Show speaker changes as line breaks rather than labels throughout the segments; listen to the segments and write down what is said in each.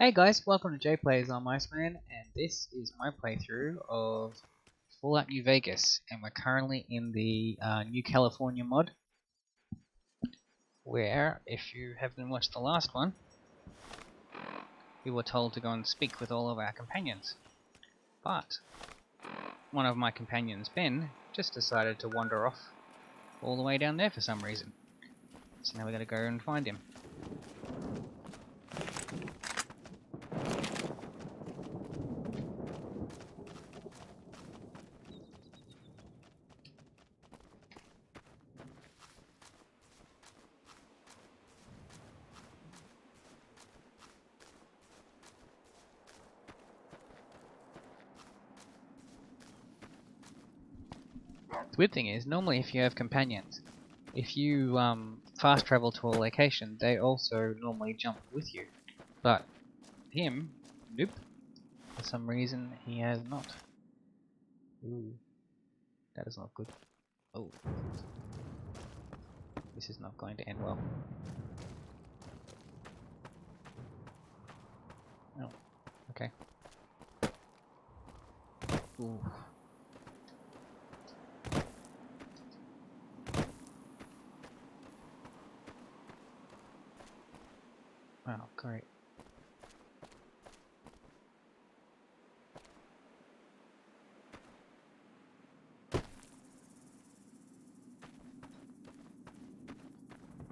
Hey guys, welcome to JPlays. I'm Iceman, and this is my playthrough of Fallout New Vegas, and we're currently in the New California mod, where, if you haven't watched the last one, we were told to go and speak with all of our companions. But one of my companions, Ben, just decided to wander off all the way down there for some reason. So now we gotta go and find him. The weird thing is, normally if you have companions, if you fast travel to a location, they also normally jump with you. But him, nope. For some reason, he has not. Ooh, that is not good. Oh, this is not going to end well. Oh, okay. Ooh. Wow, great.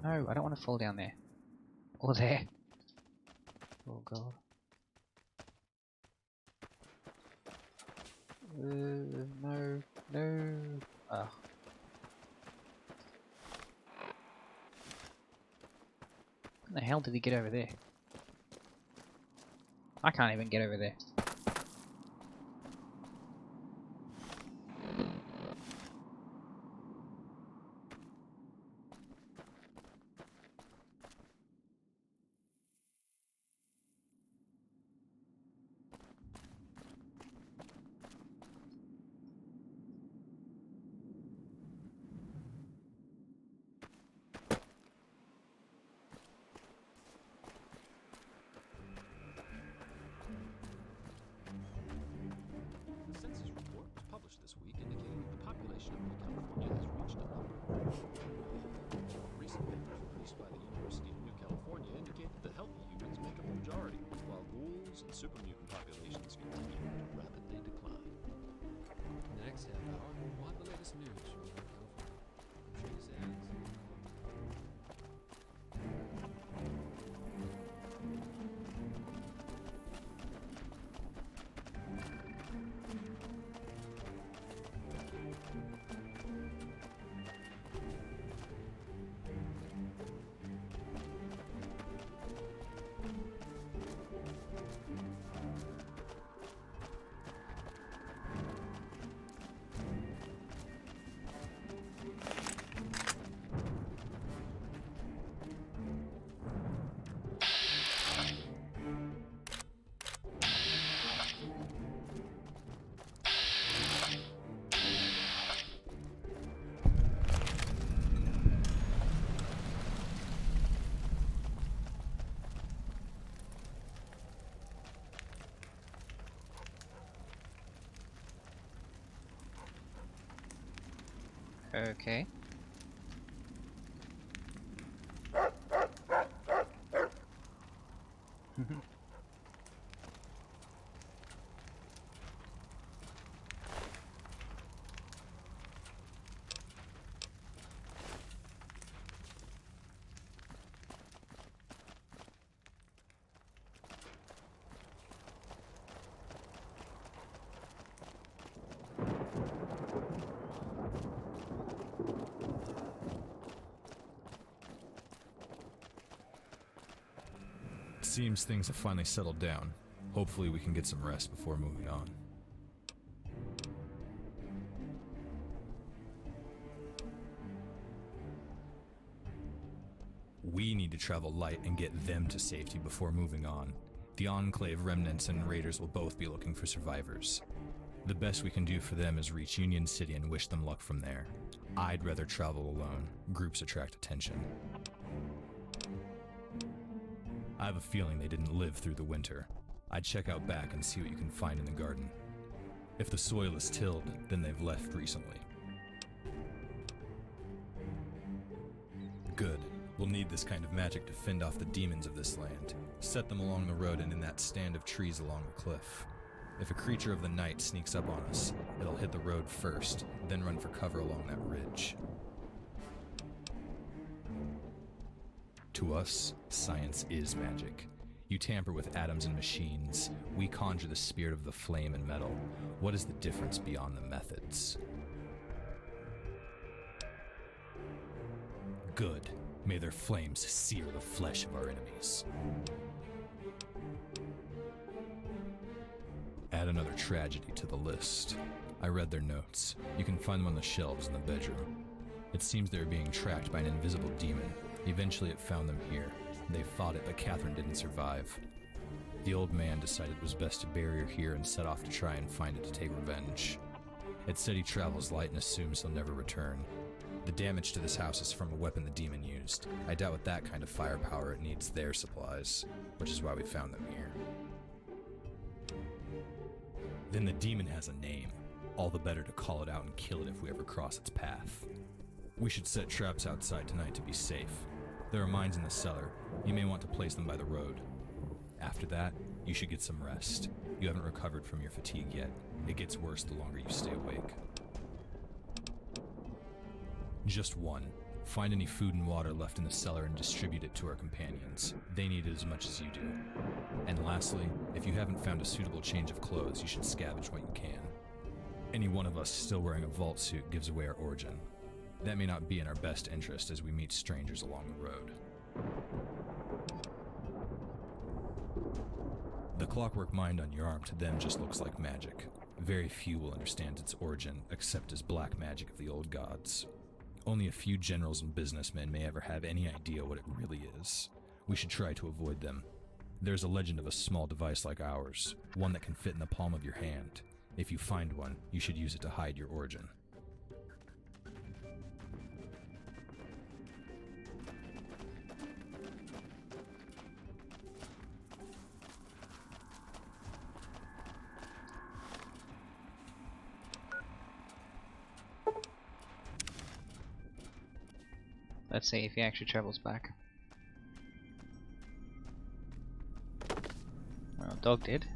No, I don't want to fall down there. Or there. Oh god. No, no. Ugh. How the hell did he get over there? I can't even get over there.
Super mutant populations continue to rapidly decline. In the next half hour, we'll have the latest news from California. I'm sure this ends.
Okay.
Seems things have finally settled down. Hopefully we can get some rest before moving on. We need to travel light and get them to safety before moving on. The Enclave remnants and raiders will both be looking for survivors. The best we can do for them is reach Union City and wish them luck from there. I'd rather travel alone. Groups attract attention. I have a feeling they didn't live through the winter. I'd check out back and see what you can find in the garden. If the soil is tilled, then they've left recently. Good. We'll need this kind of magic to fend off the demons of this land. Set them along the road and in that stand of trees along the cliff. If a creature of the night sneaks up on us, it'll hit the road first, then run for cover along that ridge. To us, science is magic. You tamper with atoms and machines. We conjure the spirit of the flame and metal. What is the difference beyond the methods? Good. May their flames sear the flesh of our enemies. Add another tragedy to the list. I read their notes. You can find them on the shelves in the bedroom. It seems they were being tracked by an invisible demon. Eventually it found them here. They fought it, but Catherine didn't survive. The old man decided it was best to bury her here and set off to try and find it to take revenge. It said he travels light and assumes he'll never return. The damage to this house is from a weapon the demon used. I doubt with that kind of firepower it needs their supplies, which is why we found them here. Then the demon has a name. All the better to call it out and kill it if we ever cross its path. We should set traps outside tonight to be safe. There are mines in the cellar. You may want to place them by the road. After that, you should get some rest. You haven't recovered from your fatigue yet. It gets worse the longer you stay awake. Just one. Find any food and water left in the cellar and distribute it to our companions. They need it as much as you do. And lastly, if you haven't found a suitable change of clothes, you should scavenge what you can. Any one of us still wearing a vault suit gives away our origin. That may not be in our best interest as we meet strangers along the road. The clockwork mind on your arm to them just looks like magic. Very few will understand its origin except as black magic of the old gods. Only a few generals and businessmen may ever have any idea what it really is. We should try to avoid them. There's a legend of a small device like ours, one that can fit in the palm of your hand. If you find one, you should use it to hide your origin.
Let's see if he actually travels back. Well, dog did.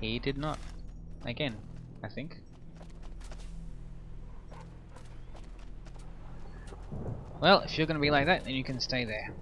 He did not. Again, I think. Well, if you're gonna be like that, then you can stay there.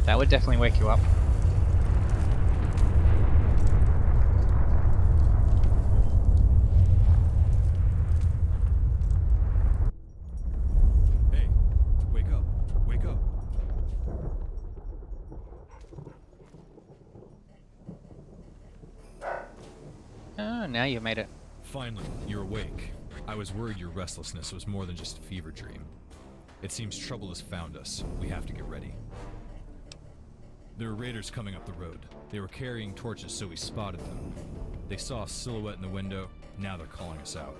That would definitely wake you up.
Hey, wake up. Wake up.
Oh, now you made it.
Finally, you're awake. I was worried your restlessness was more than just a fever dream. It seems trouble has found us. We have to get ready. There were raiders coming up the road. They were carrying torches, so we spotted them. They saw a silhouette in the window. Now they're calling us out.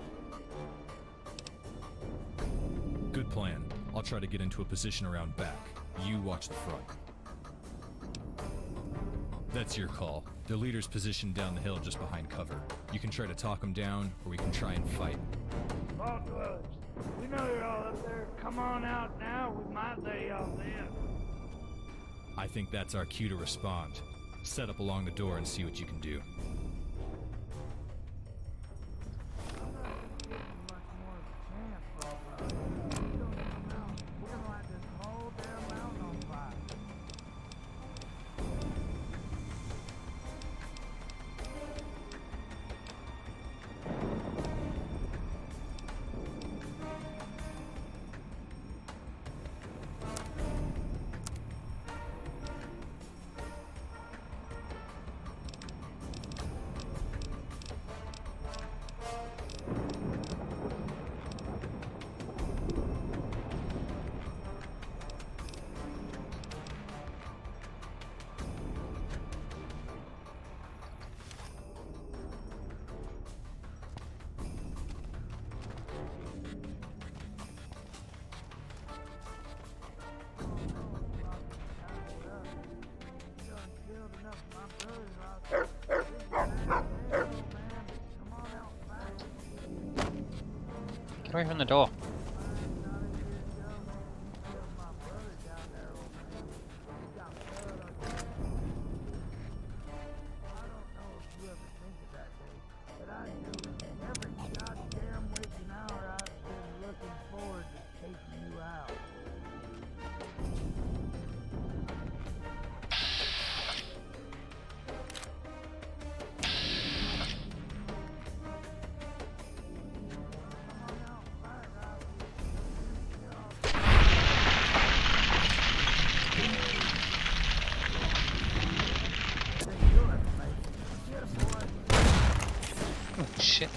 Good plan. I'll try to get into a position around back. You watch the front. That's your call. Their leader's positioned down the hill just behind cover. You can try to talk them down, or we can try and fight.
Vault dwellers, we know you're all up there. Come on out now. We might lay y'all in.
I think that's our cue to respond. Set up along the door and see what you can do.
I'm not gonna give you much more of a chance, Vault dwellers. You don't even know. We're gonna light this whole damn mountain on fire.
Get away from the door. Oh, shit.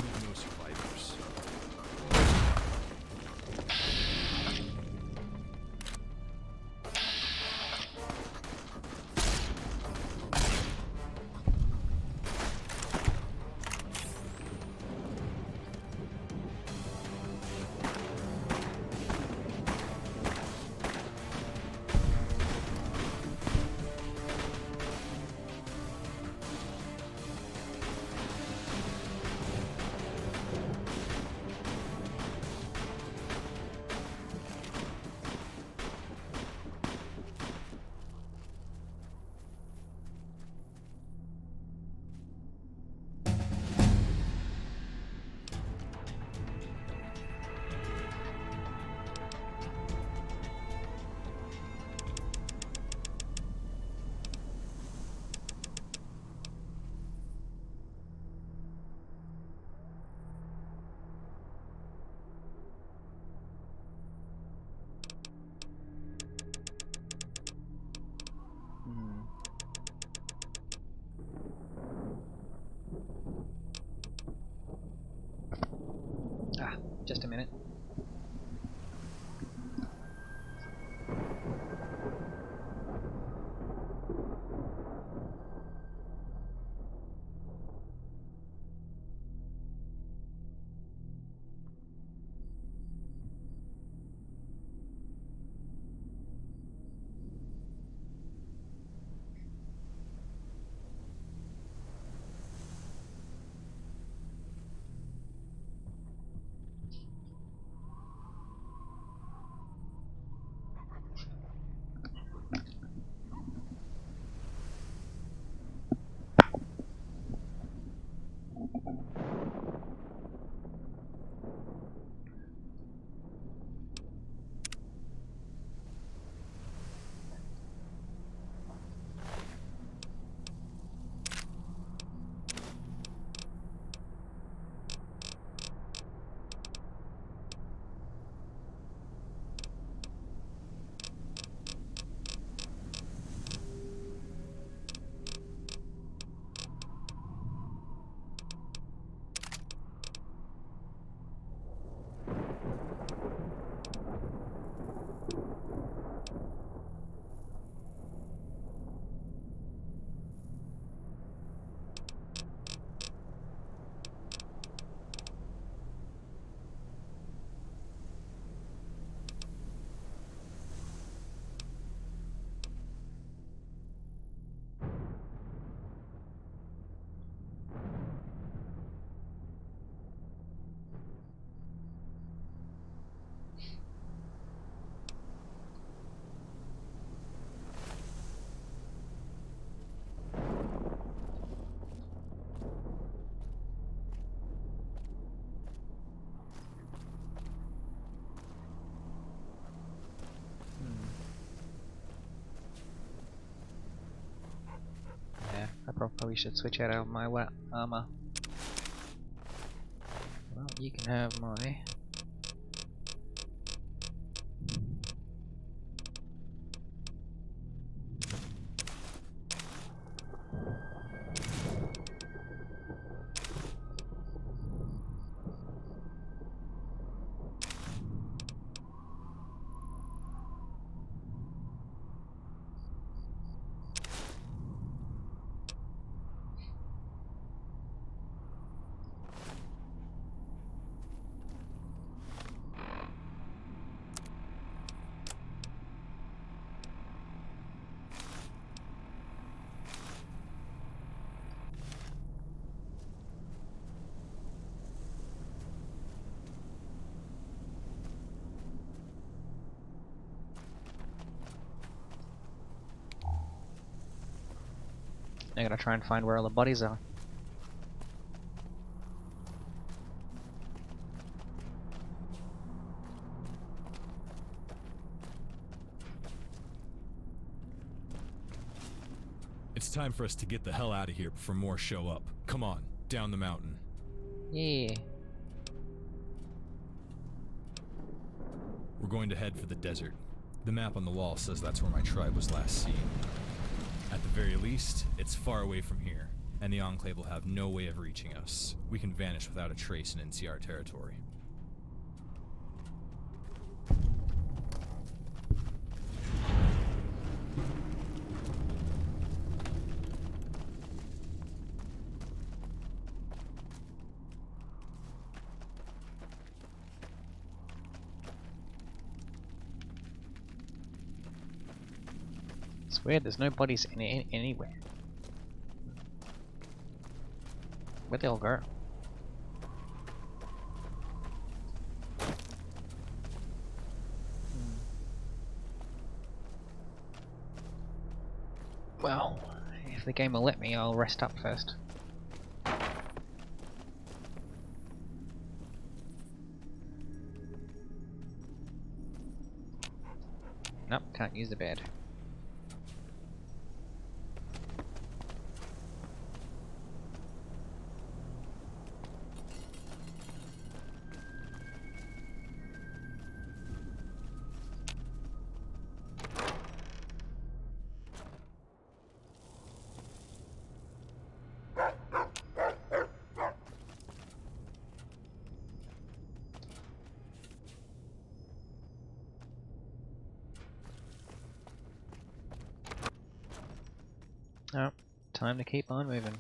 No survivors. Ah, just a minute.
Probably should switch out of my armor. Well, you can have my... I gotta try and find where all the bodies are.
It's time for us to get the hell out of here before more show up. Come on, down the mountain.
Yeah.
We're going to head for the desert. The map on the wall says that's where my tribe was last seen. At the very least, it's far away from here, and the Enclave will have no way of reaching us. We can vanish without a trace in NCR territory.
It's weird, there's no bodies anywhere. Where'd they all go? Well, if the game will let me, I'll rest up first. Nope, can't use the bed. Oh, time to keep on moving.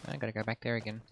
I gotta go back there again.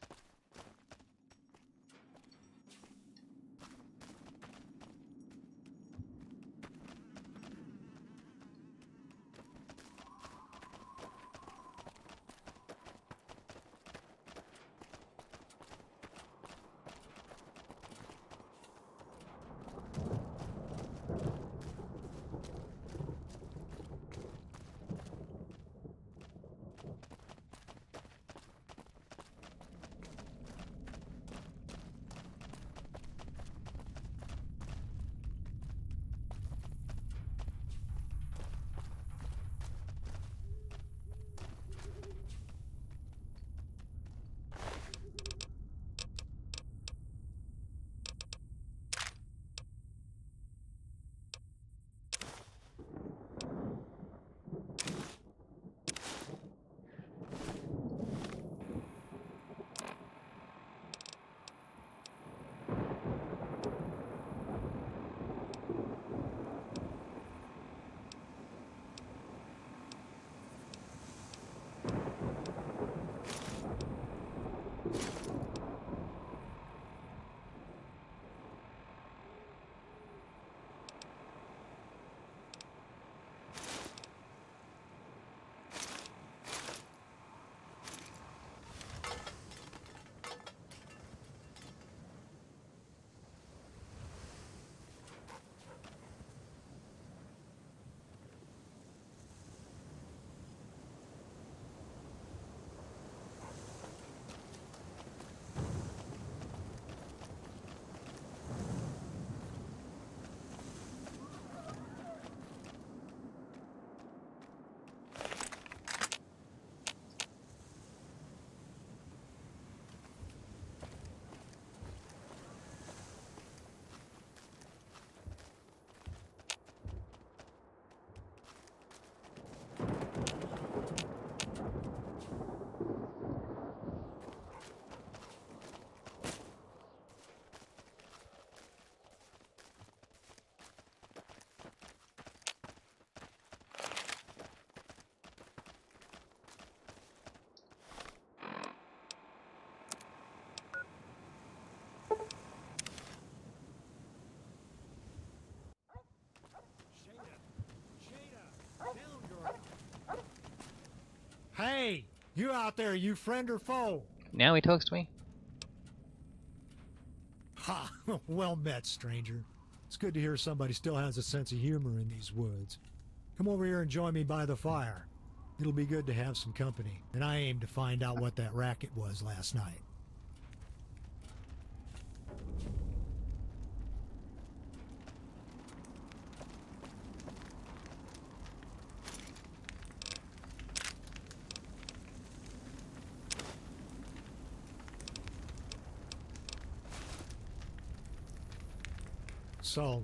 You out there, you friend or foe?
Now he talks to me.
Ha! Well met, stranger. It's good to hear somebody still has a sense of humor in these woods. Come over here and join me by the fire. It'll be good to have some company, and I aim to find out what that racket was last night. So,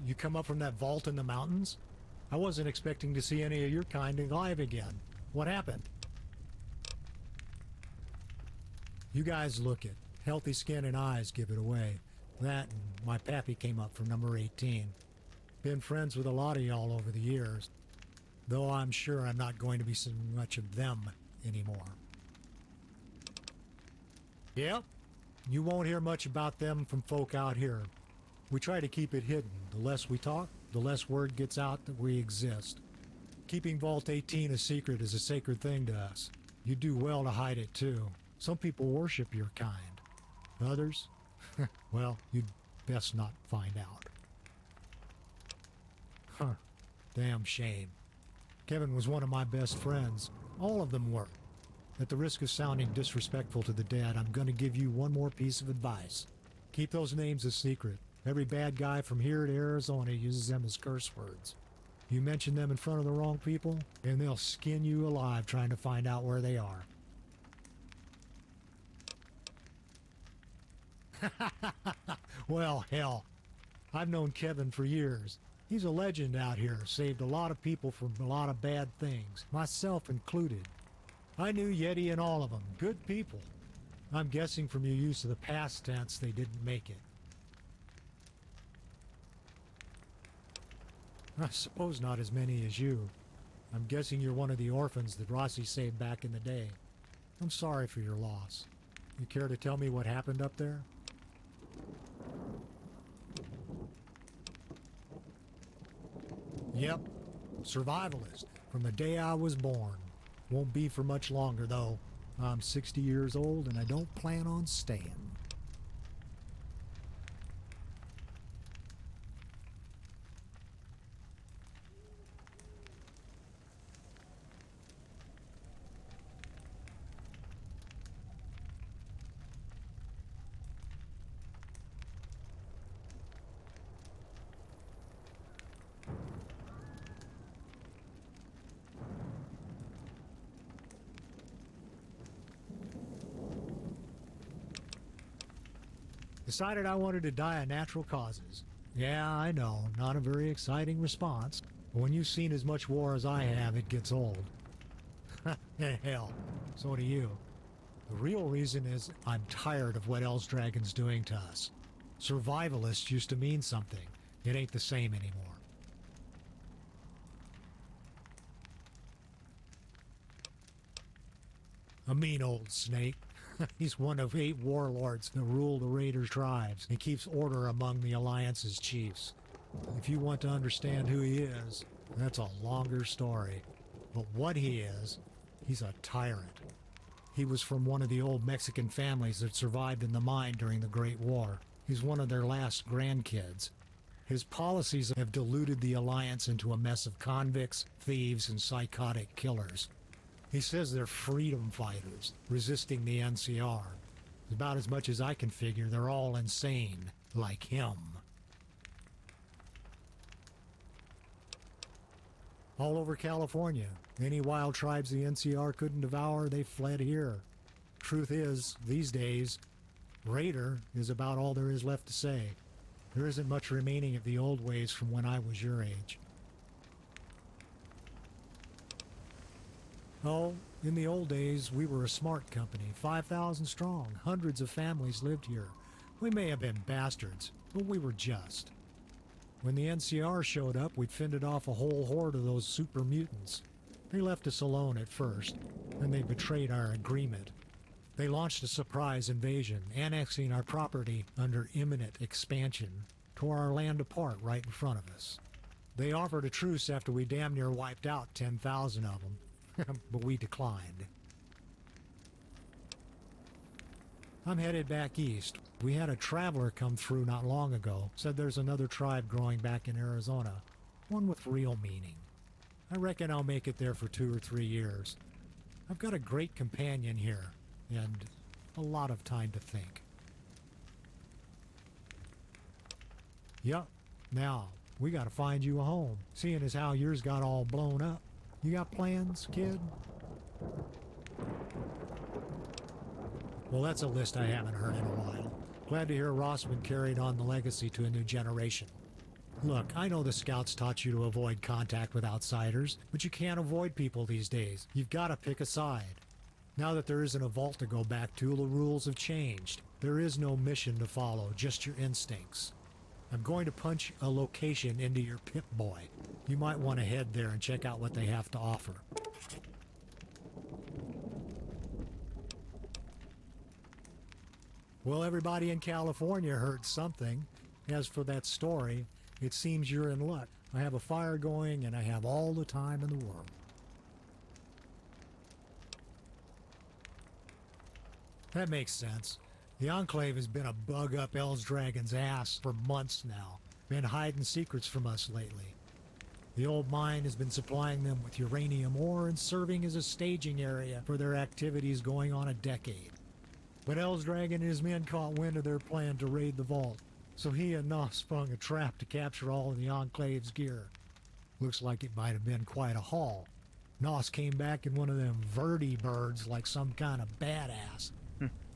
you come up from that vault in the mountains? I wasn't expecting to see any of your kind alive again. What happened? You guys look it. Healthy skin and eyes give it away. That and my pappy came up from number 18. Been friends with a lot of y'all over the years, though I'm sure I'm not going to be seeing much of them anymore. Yep, you won't hear much about them from folk out here. We try to keep it hidden. The less we talk, the less word gets out that we exist. Keeping Vault 18 a secret is a sacred thing to us. You do well to hide it too. Some people worship your kind. Others, well, you'd best not find out. Huh, damn shame. Kevin was one of my best friends. All of them were. At the risk of sounding disrespectful to the dead, I'm going to give you one more piece of advice. Keep those names a secret. Every bad guy from here to Arizona uses them as curse words. You mention them in front of the wrong people, and they'll skin you alive trying to find out where they are. Well, hell, I've known Kevin for years. He's a legend out here, saved a lot of people from a lot of bad things, myself included. I knew Yeti and all of them, good people. I'm guessing from your use of the past tense they didn't make it. I suppose not as many as you. I'm guessing you're one of the orphans that Rossi saved back in the day. I'm sorry for your loss. You care to tell me what happened up there? Yep, survivalist, from the day I was born. Won't be for much longer, though. I'm 60 years old, and I don't plan on staying. Decided I wanted to die of natural causes. Yeah, I know, not a very exciting response. But when you've seen as much war as I have, it gets old. Hell, so do you. The real reason is I'm tired of what Else Dragon's doing to us. Survivalist used to mean something. It ain't the same anymore. A mean old snake. He's one of 8 warlords that rule the Raider tribes and keeps order among the Alliance's chiefs. If you want to understand who he is, that's a longer story. But what he is, he's a tyrant. He was from one of the old Mexican families that survived in the mine during the Great War. He's one of their last grandkids. His policies have diluted the Alliance into a mess of convicts, thieves, and psychotic killers. He says they're freedom fighters, resisting the NCR. About as much as I can figure, they're all insane, like him. All over California, any wild tribes the NCR couldn't devour, they fled here. Truth is, these days, Raider is about all there is left to say. There isn't much remaining of the old ways from when I was your age. Oh, in the old days, we were a smart company, 5,000 strong. Hundreds of families lived here. We may have been bastards, but we were just. When the NCR showed up, we'd fended off a whole horde of those super mutants. They left us alone at first, then they betrayed our agreement. They launched a surprise invasion, annexing our property under imminent expansion, tore our land apart right in front of us. They offered a truce after we damn near wiped out 10,000 of them. But we declined. I'm headed back east. We had a traveler come through not long ago, said there's another tribe growing back in Arizona, one with real meaning. I reckon I'll make it there for 2 or 3 years. I've got a great companion here, and a lot of time to think. Yup. Now, we gotta find you a home, seeing as how yours got all blown up. You got plans, kid? Well, that's a list I haven't heard in a while. Glad to hear Rossman carried on the legacy to a new generation. Look, I know the scouts taught you to avoid contact with outsiders, but you can't avoid people these days. You've got to pick a side. Now that there isn't a vault to go back to, the rules have changed. There is no mission to follow, just your instincts. I'm going to punch a location into your Pip-Boy. You might want to head there and check out what they have to offer. Well, everybody in California heard something. As for that story, it seems you're in luck. I have a fire going and I have all the time in the world. That makes sense. The Enclave has been a bug up El's Dragon's ass for months now. Been hiding secrets from us lately. The old mine has been supplying them with uranium ore and serving as a staging area for their activities going on a decade. But El's Dragon and his men caught wind of their plan to raid the vault, so he and Nos sprung a trap to capture all of the Enclave's gear. Looks like it might have been quite a haul. Nos came back in one of them vertibirds like some kind of badass.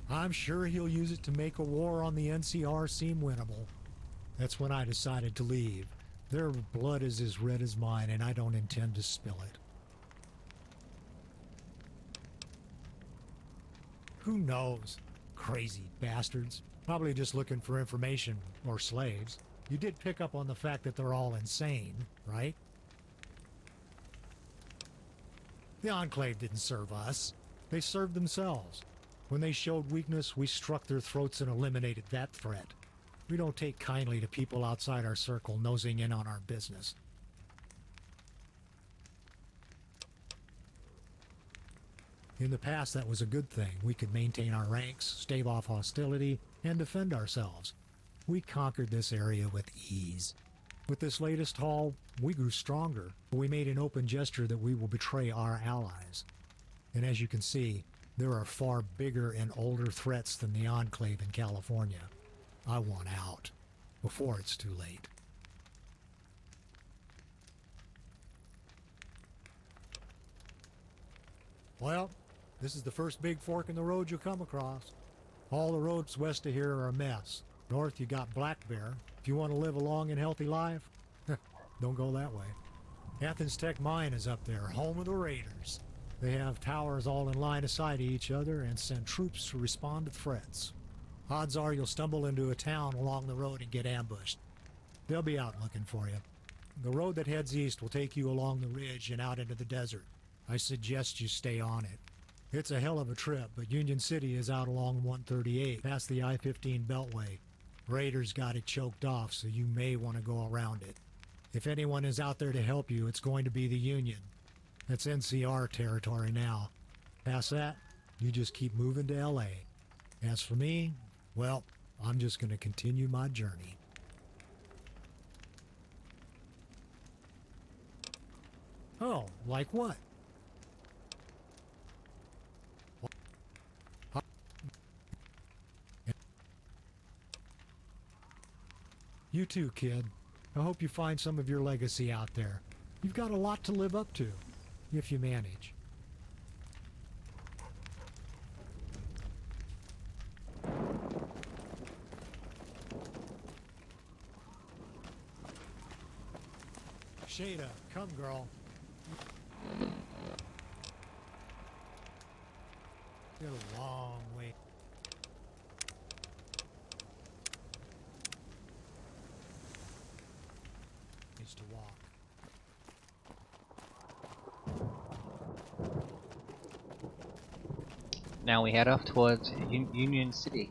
I'm sure he'll use it to make a war on the NCR seem winnable. That's when I decided to leave. Their blood is as red as mine, and I don't intend to spill it. Who knows? Crazy bastards. Probably just looking for information, or slaves. You did pick up on the fact that they're all insane, right? The Enclave didn't serve us. They served themselves. When they showed weakness, we struck their throats and eliminated that threat. We don't take kindly to people outside our circle nosing in on our business. In the past, that was a good thing. We could maintain our ranks, stave off hostility, and defend ourselves. We conquered this area with ease. With this latest haul, we grew stronger. We made an open gesture that we will betray our allies. And as you can see, there are far bigger and older threats than the Enclave in California. I want out, before it's too late. Well, this is the first big fork in the road you'll come across. All the roads west of here are a mess. North you got Black Bear. If you want to live a long and healthy life, don't go that way. Athens Tech Mine is up there, home of the Raiders. They have towers all in line of sight of each other and send troops to respond to threats. Odds are you'll stumble into a town along the road and get ambushed. They'll be out looking for you. The road that heads east will take you along the ridge and out into the desert. I suggest you stay on it. It's a hell of a trip, but Union City is out along 138, past the I-15 Beltway. Raiders got it choked off, so you may want to go around it. If anyone is out there to help you, it's going to be the Union. That's NCR territory now. Past that, you just keep moving to LA. As for me, well, I'm just going to continue my journey. Oh, like what? You too, kid. I hope you find some of your legacy out there. You've got a lot to live up to, if you manage. Shada, come girl. You're a long way. Needs to walk.
Now we head off towards Union City.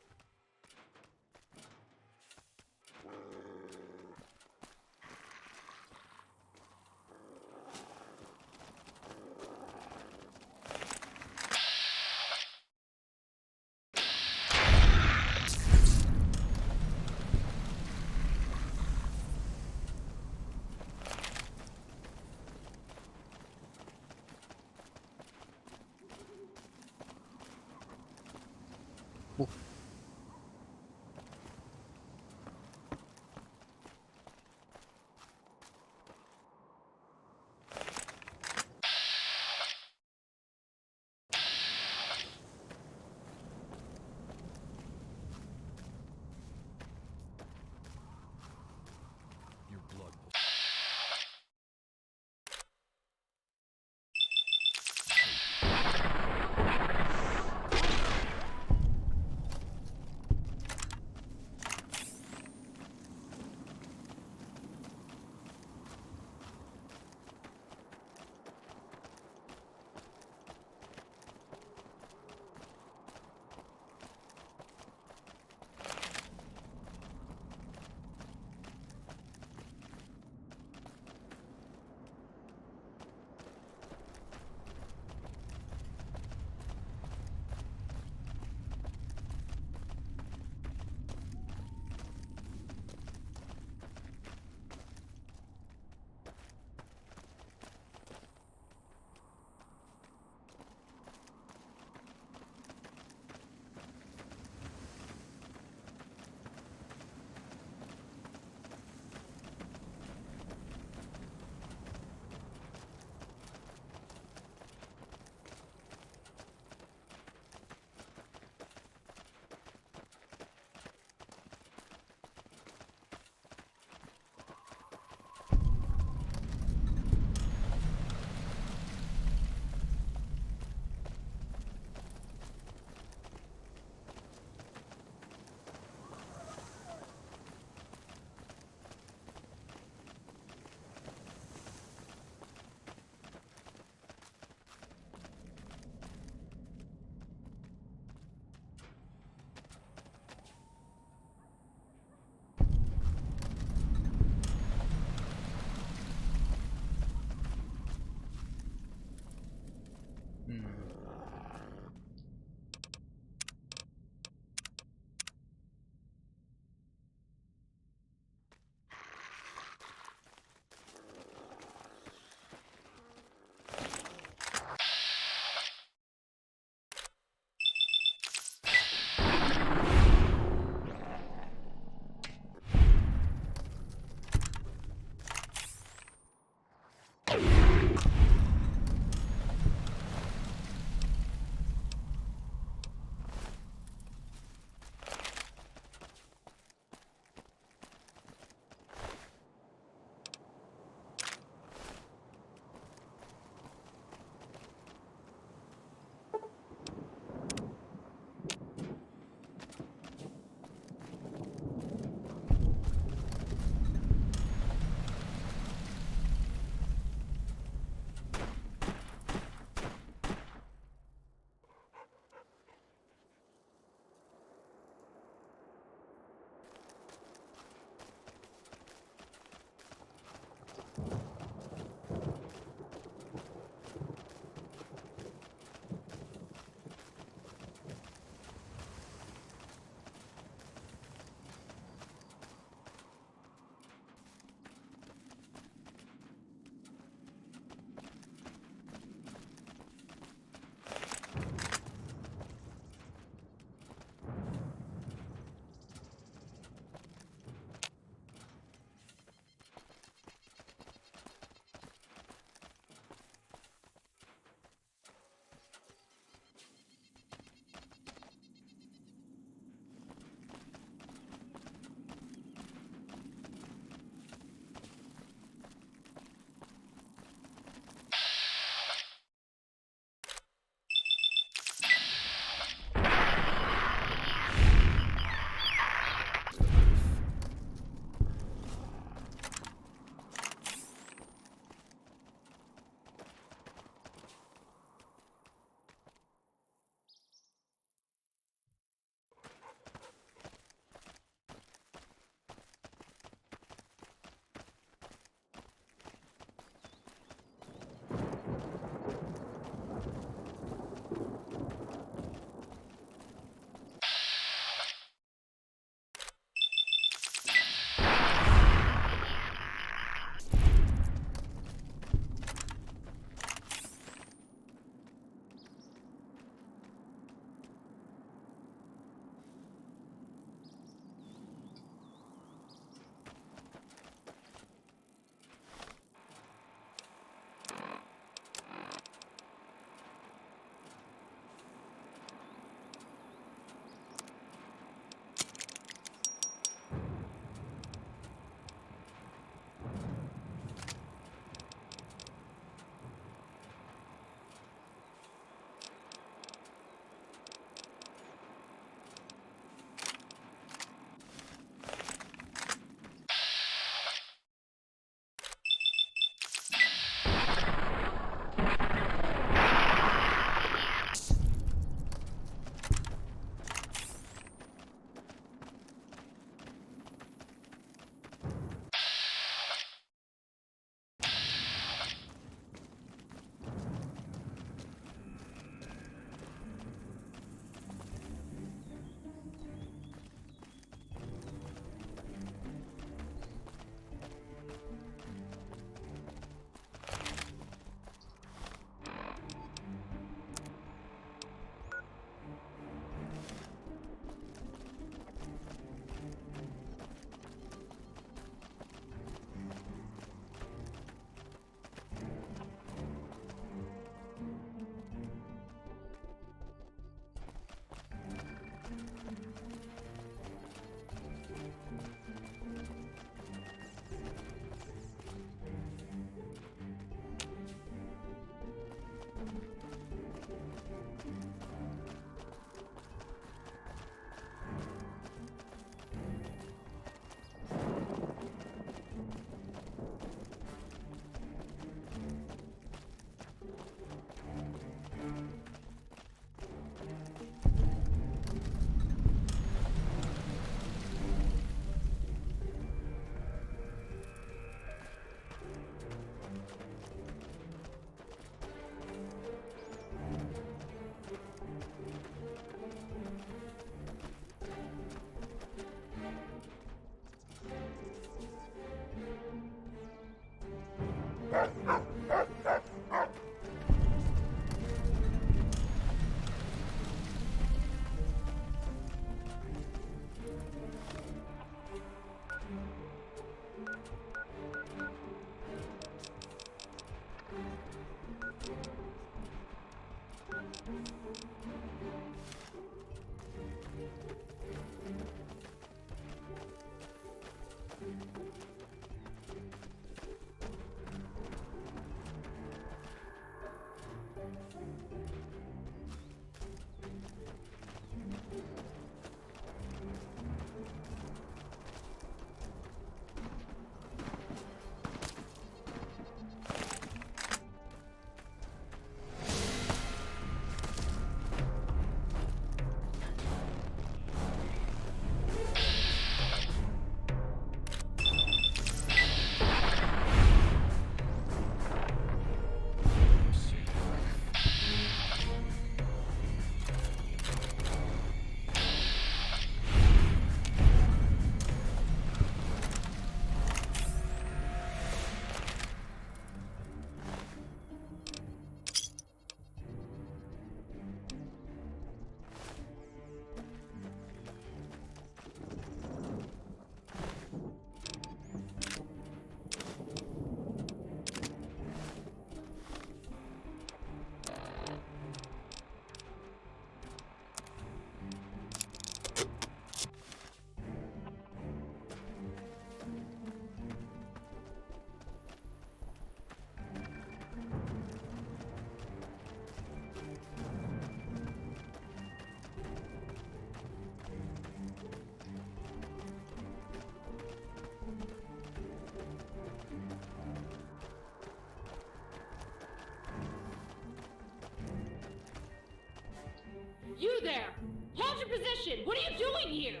You there! Hold your position! What are you doing here?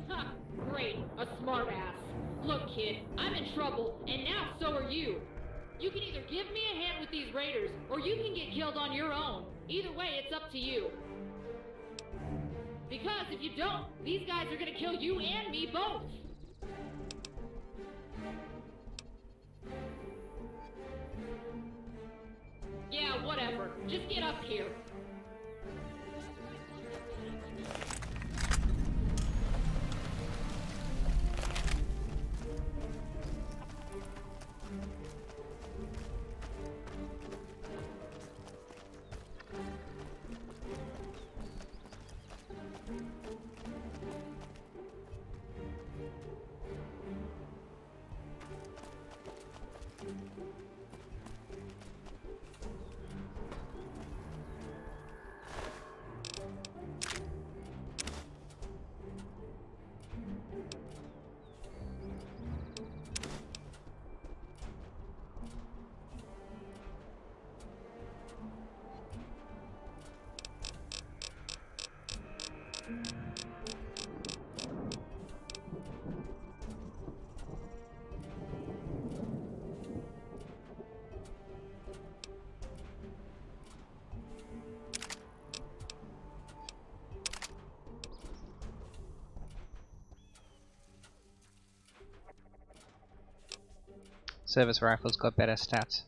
Ha! Great, a smartass. Look, kid, I'm in trouble, and now so are you. You can either give me a hand with these raiders, or you can get killed on your own. Either way, it's up to you. Because if you don't, these guys are gonna kill you and me both. Yeah, whatever. Just get up here.
Service rifles got better stats.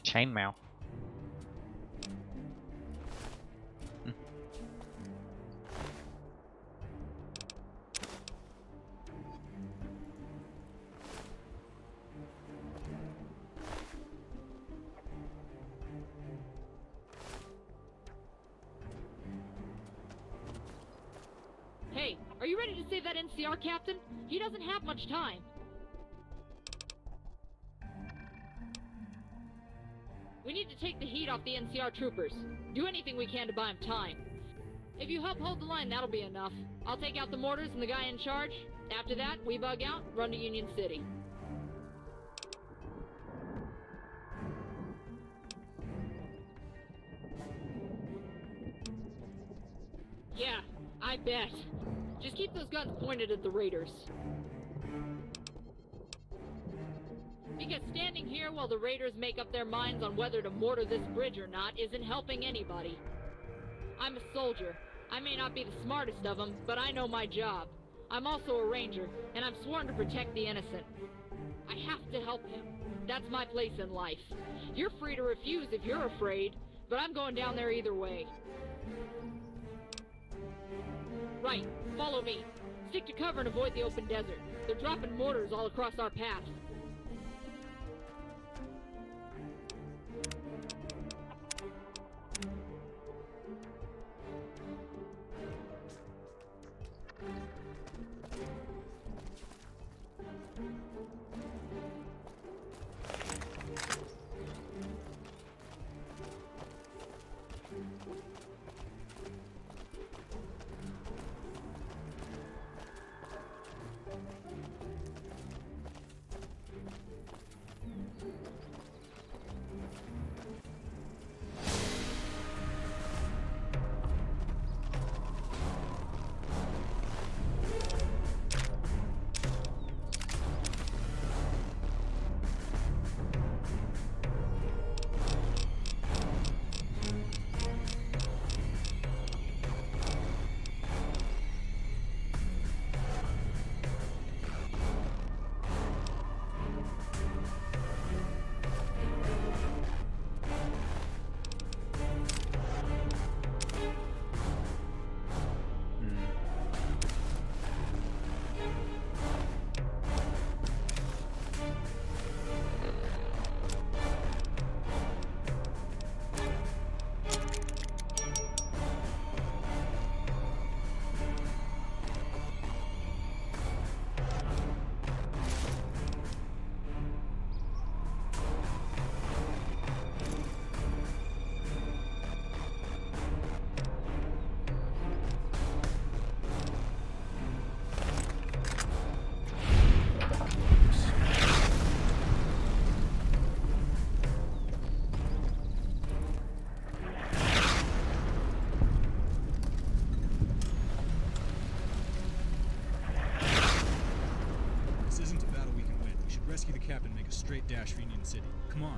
Chainmail.
ready to save that NCR captain? He doesn't have much time. We need to take the heat off the NCR troopers. Do anything we can to buy him time. If you help hold the line, that'll be enough. I'll take out the mortars and the guy in charge. After that, we bug out, run to Union City. Yeah, I bet. Just keep those guns pointed at the raiders. Because standing here while the raiders make up their minds on whether to mortar this bridge or not isn't helping anybody. I'm a soldier. I may not be the smartest of them, but I know my job. I'm also a ranger, and I'm sworn to protect the innocent. I have to help him. That's my place in life. You're free to refuse if you're afraid, but I'm going down there either way. Right, follow me. Stick to cover and avoid the open desert. They're dropping mortars all across our path.
Captain make a straight dash for Union City. Come on.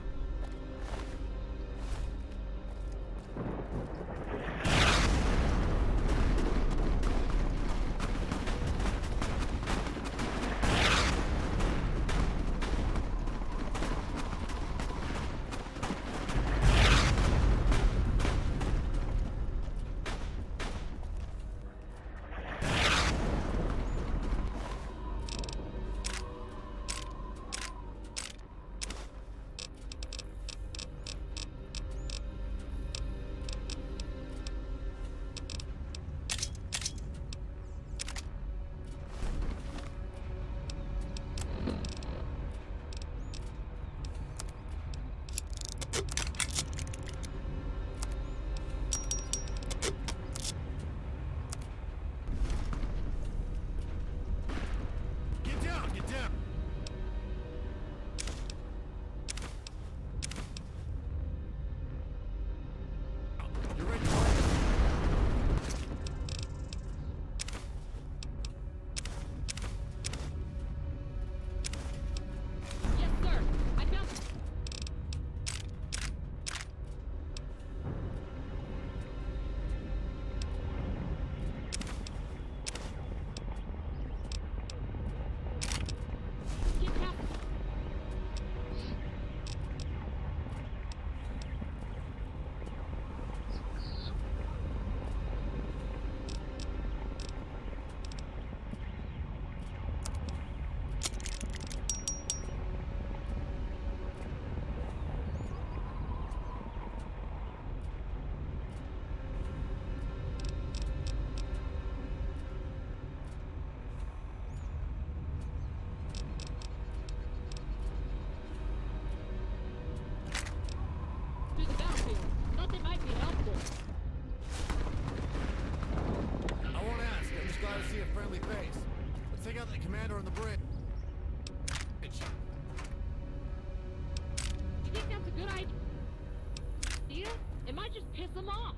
piss them off.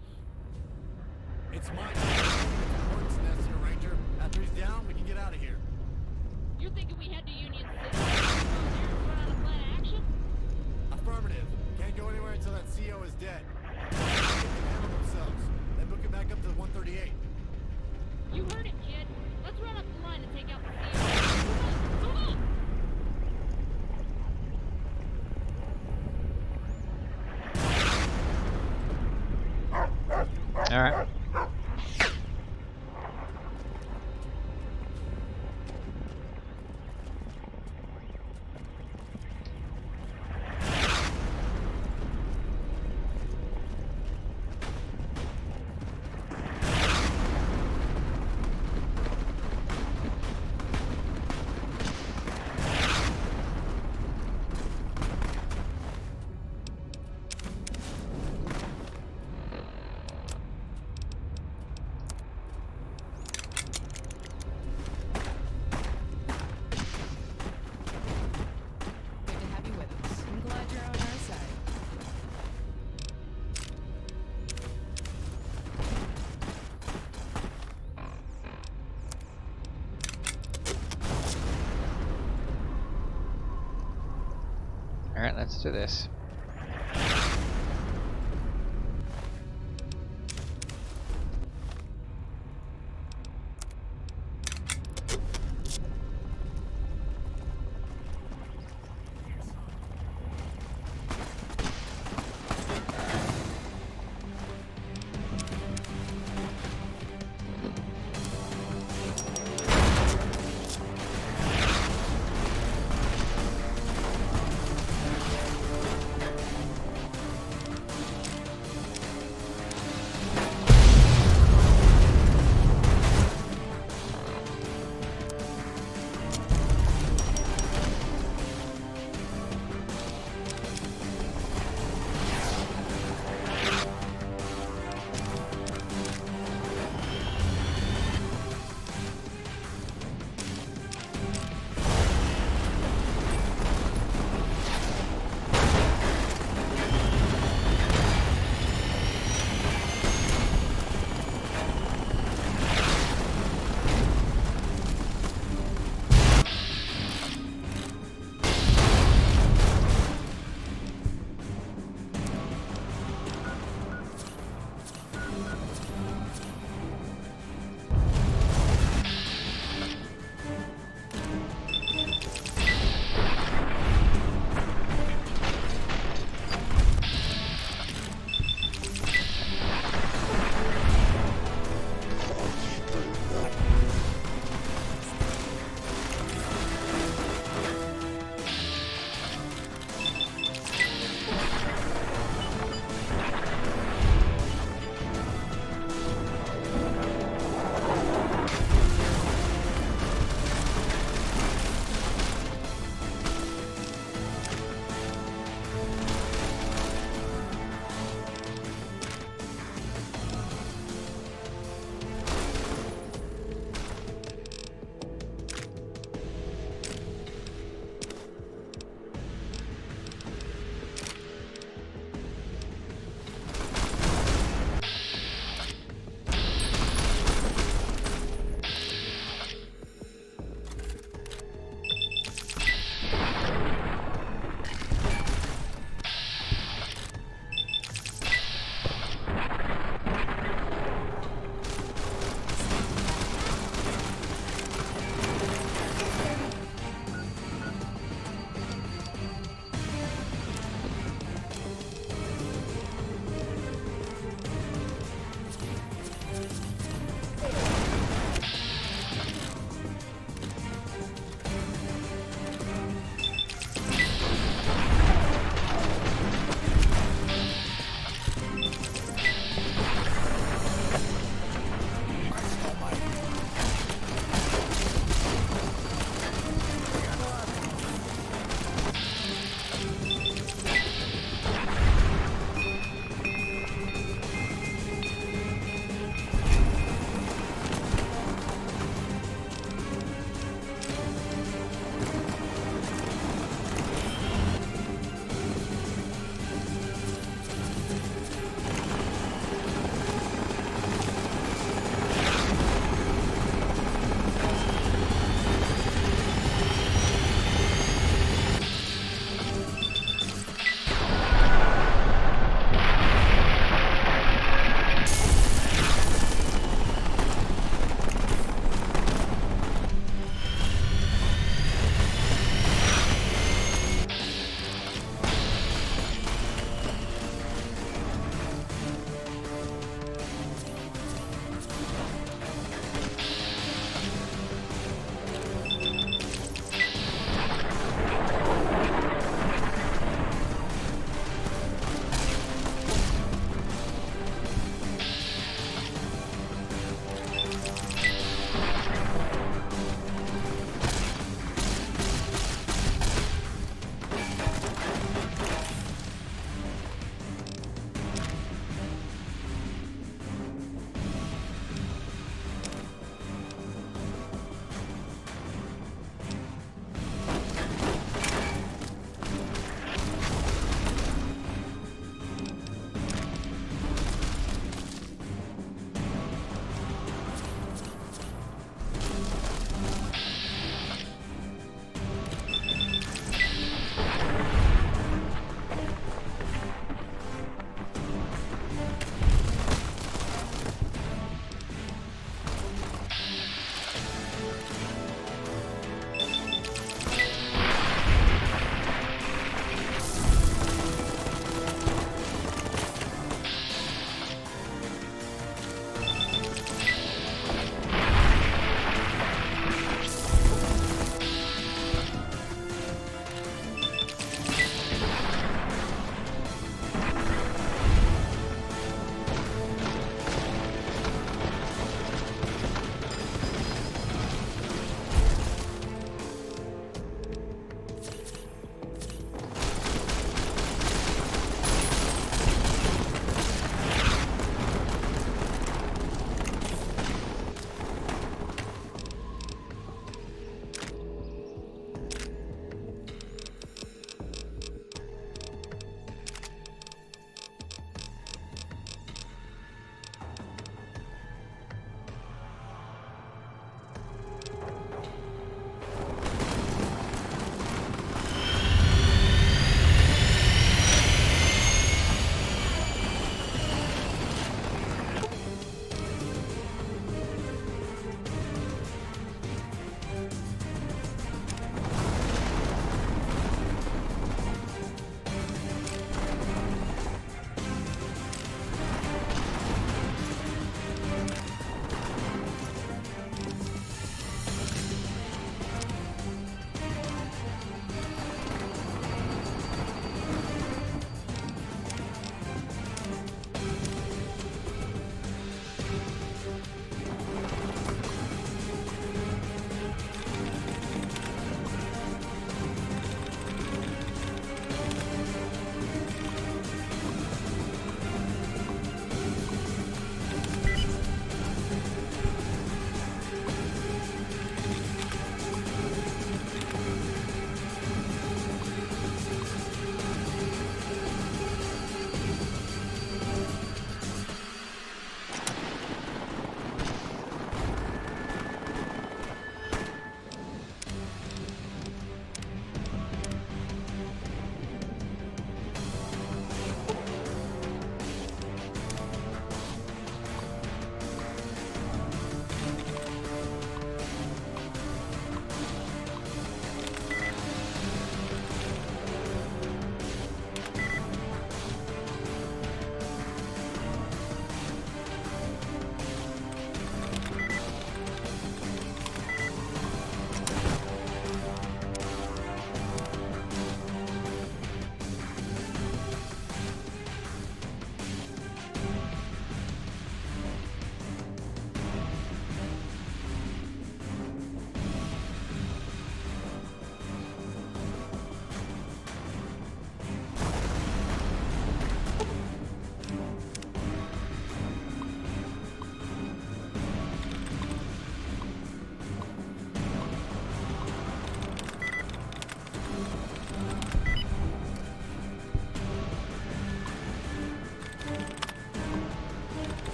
It's my hornet's nest here, Ranger. After he's down, we can get out of here.
You're thinking we head to Union City? Go there and run out a plan of action?
Affirmative. Can't go anywhere until that CO is dead. They can handle themselves. Then book it back up to the 138.
You heard him, kid. Let's run up the line and take out the CO. Come on!
Alright.
Good to have you with us. I'm glad you're on our side.
Alright, let's do this.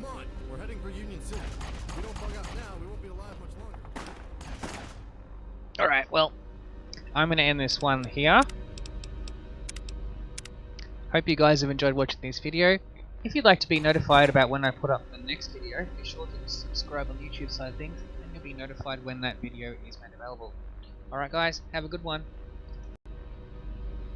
Come on, we're heading for Union City. If we don't bug out now, we won't be alive much longer.
Alright, well, I'm going to end this one here. Hope you guys have enjoyed watching this video. If you'd like to be notified about when I put up the next video, be sure to subscribe on the YouTube side of things, and you'll be notified when that video is made available. Alright guys, have a good one.